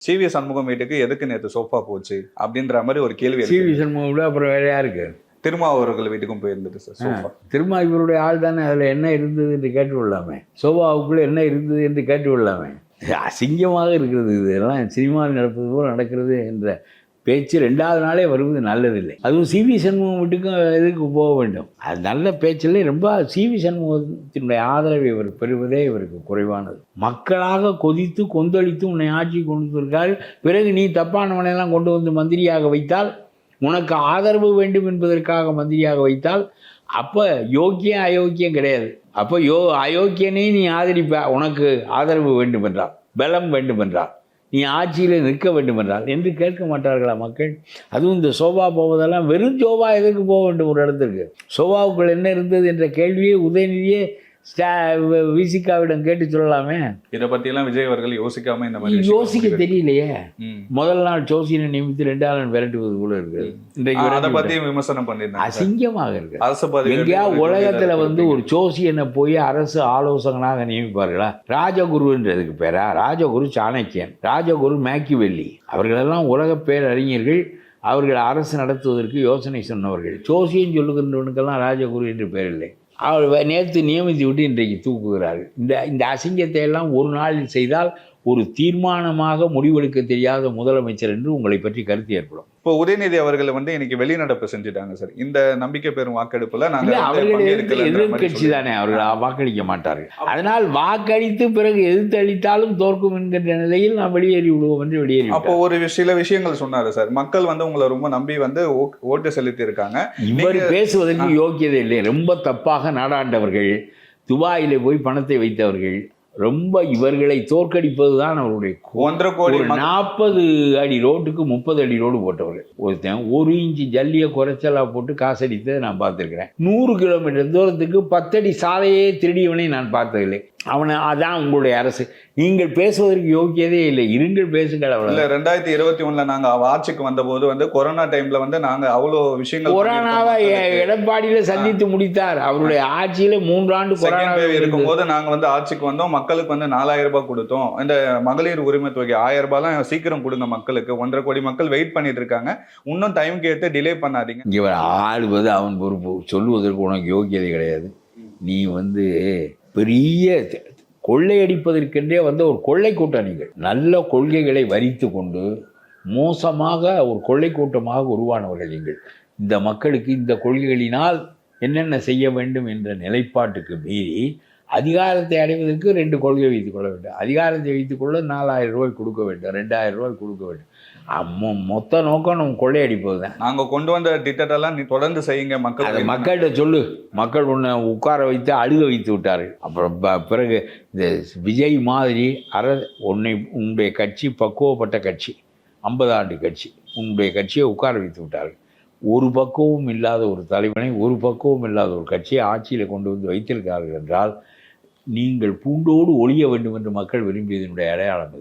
CV. Shanmugam வீட்டுக்கு எதுக்கு நேத்து சோஃபா போச்சு அப்படின்ற மாதிரி ஒரு கேள்வி சி.வி. இருக்கு. சண்முகம் விட அப்புறம் வேற யாருக்கு? திருமாவர்கள் வீட்டுக்கும் போயிருந்தது சார் சோஃபா. திருமா இவருடைய ஆள் தானே, அதில் என்ன இருந்தது என்று கேட்டு கொள்ளாமே, சோபாவுக்குள்ளே என்ன இருந்தது என்று கேட்டு கொள்ளாமே. அசிங்கமாக இருக்கிறது, இதெல்லாம் சினிமாவில் நடப்பது போல் நடக்கிறது என்ற பேச்சு 2வது நாளே வருவது நல்லதில்லை. அதுவும் சி.வி. சண்முகம் வீட்டுக்கும் எதுக்கு போக வேண்டும்? அது நல்ல பேச்சில் ரொம்ப சி.வி. சண்முகத்தினுடைய ஆதரவை இவர் பெறுவதே இவருக்கு குறைவானது. மக்களாக கொதித்து கொந்தளித்து உன்னை ஆட்சி கொண்டு வந்திருக்காரு, பிறகு நீ தப்பானவனையெல்லாம் கொண்டு வந்து மந்திரியாக வைத்தால், உனக்கு ஆதரவு வேண்டும் என்பதற்காக மந்திரியாக வைத்தால், அப்போ யோக்கியம் அயோக்கியம் கிடையாது. அப்போ அயோக்கியனே நீ ஆதரிப்ப, உனக்கு ஆதரவு வேண்டும் என்றால், பலம் வேண்டும் என்றால், நீ ஆட்சியில் நிற்க வேண்டும் என்றால் என்று கேட்க மாட்டார்களா மக்கள்? அதுவும் இந்த சோபா போவதெல்லாம் வெறும் சோபா எதுக்கு போக வேண்டும் ஒரு இடத்துக்கு? சோபாவுக்குள் என்ன இருந்தது என்ற கேள்வியே உதயநிதியே விசிகாவிடம் கேட்டு சொல்லலாமே. இதை பற்றியெல்லாம் விஜய் அவர்கள் யோசிக்காம இந்த மாதிரி யோசிக்க தெரியலையே. முதல் நாள் ஜோசியனை நியமித்து 2வது நாள் விரட்டுவது போல இருக்கு. அதை பற்றியும் விமர்சனம் பண்ணியிருந்தாங்க. அசிங்கமாக இருக்கு. எங்கேயா உலகத்துல ஒரு ஜோசியனை போய் அரசு ஆலோசகனாக நியமிப்பார்களா? ராஜகுருன்றதுக்கு பேரா? ராஜகுரு சாணக்கியன், ராஜகுரு மேக்கிவெல்லி, அவர்களெல்லாம் உலக பேரறிஞர்கள். அவர்கள் அரசு நடத்துவதற்கு யோசனை சொன்னவர்கள். ஜோசியன் சொல்லுகின்றவனுக்கெல்லாம் ராஜகுரு என்று பேர் இல்லை. அவர் நேற்று நியமித்து விட்டு இன்றைக்கு தூக்குகிறார்கள். இந்த அசிங்கத்தை எல்லாம் ஒரு நாளில் செய்தால் ஒரு தீர்மானமாக முடிவெடுக்க தெரியாத முதலமைச்சர் என்று உங்களை பற்றி கருத்து ஏற்படும். இப்போ உதயநிதி அவர்கள் இன்னைக்கு வெளிநடப்பு செஞ்சுட்டாங்க சார். இந்த நம்பிக்கை பெறும் வாக்கெடுப்புல அவர்கள் எதிர்கட்சி தானே, அவர்கள் வாக்களிக்க மாட்டார்கள். அதனால் வாக்களித்து பிறகு எதிர்த்து அளித்தாலும் தோற்கும் என்கின்ற நிலையில் நான் வெளியேறி விடுவோம் என்று வெளியேறி. அப்போ சில விஷயங்கள் சொன்னாரு சார். மக்கள் உங்களை ரொம்ப நம்பி ஓட்டு செலுத்தி இருக்காங்க. இவர் பேசுவதற்கு யோக்கியதை இல்லை. ரொம்ப தப்பாக நாடாண்டவர்கள், துபாயிலே போய் பணத்தை வைத்தவர்கள், ரொம்ப இவர்களை தோற்கடிப்பது தான் அவருடைய 1.5 கோடி. 40 அடி ரோட்டுக்கு 30 அடி ரோடு போட்டவர்கள். ஒருத்தன் 1 இன்ச்சு ஜல்லியை குறைச்சலா போட்டு காசடித்ததை நான் பார்த்துருக்கிறேன். 100 கிலோமீட்டர் தூரத்துக்கு 10 அடி சாலையே திருடியவனை நான் பார்த்ததில்லை. அதான் உங்களுடைய அரசு. நீங்கள் பேசுவதற்கு யோக்கியதே இல்லை. இருங்கள், பேசுங்கள். அவ்வளவு இல்லை. 2021 நாங்க ஆட்சிக்கு வந்தபோது கொரோனா டைம்ல நாங்க அவ்வளோ விஷயங்கள் கொரோனாவை எடப்பாடியில சந்தித்து முடித்தார். அவருடைய ஆட்சியில 3 ஆண்டு கொரோனா இருக்கும்போது நாங்க ஆட்சிக்கு வந்தோம். மக்களுக்கு 4000 ரூபாய் கொடுத்தோம். இந்த மகளிர் உரிமை தொகை 1000 ரூபாய்லாம் சீக்கிரம் கொடுங்க மக்களுக்கு. 1.5 கோடி மக்கள் வெயிட் பண்ணிட்டு இருக்காங்க. இன்னும் டைம் கேட்டு டிலே பண்ணாதீங்க. இவர் ஆளுவது அவன் பொறுப்பு. சொல்லுவதற்கு உனக்கு யோக்கியதை கிடையாது. நீ பெரிய கொள்ளையடிப்பதற்கென்றே ஒரு கொள்ளை கூட்டம். நீங்கள் நல்ல கொள்கைகளை வரித்து கொண்டு மோசமாக ஒரு கொள்ளை கூட்டமாக உருவானவர்கள் நீங்கள். இந்த மக்களுக்கு இந்த கொள்கைகளினால் என்னென்ன செய்ய வேண்டும் என்ற நிலைப்பாட்டுக்கு மீறி அதிகாரத்தை அடைவதற்கு 2 கொள்கை வைத்துக் கொள்ள வேண்டும். அதிகாரத்தை வைத்துக்கொள்ள 4000 ரூபாய் கொடுக்க வேண்டும், 2000 ரூபாய் கொடுக்க வேண்டும். மொத்த நோக்கம் நம்ம கொள்ளையடிப்பது தான். நாங்கள் கொண்டு வந்த திட்டத்தெல்லாம் நீ தொடர்ந்து செய்யுங்க. மக்கள்கிட்ட சொல்லு. மக்கள் உன்னை உட்கார வைத்து அழுக வைத்து விட்டார்கள். அப்புறம் பிறகு இந்த விஜய் மாதிரி உன்னுடைய கட்சி பக்குவப்பட்ட கட்சி, 50 ஆண்டு கட்சி, உன்னுடைய கட்சியை உட்கார வைத்து விட்டார்கள். ஒரு பக்குவமும் இல்லாத ஒரு தலைவனை, ஒரு பக்குவம் இல்லாத ஒரு கட்சியை ஆட்சியில் கொண்டு வந்து வைத்திருக்கிறார்கள் என்றால் நீங்கள் பூண்டோடு ஒழிய வேண்டும் என்று மக்கள் விரும்பியதனுடைய அடையாளம் இது.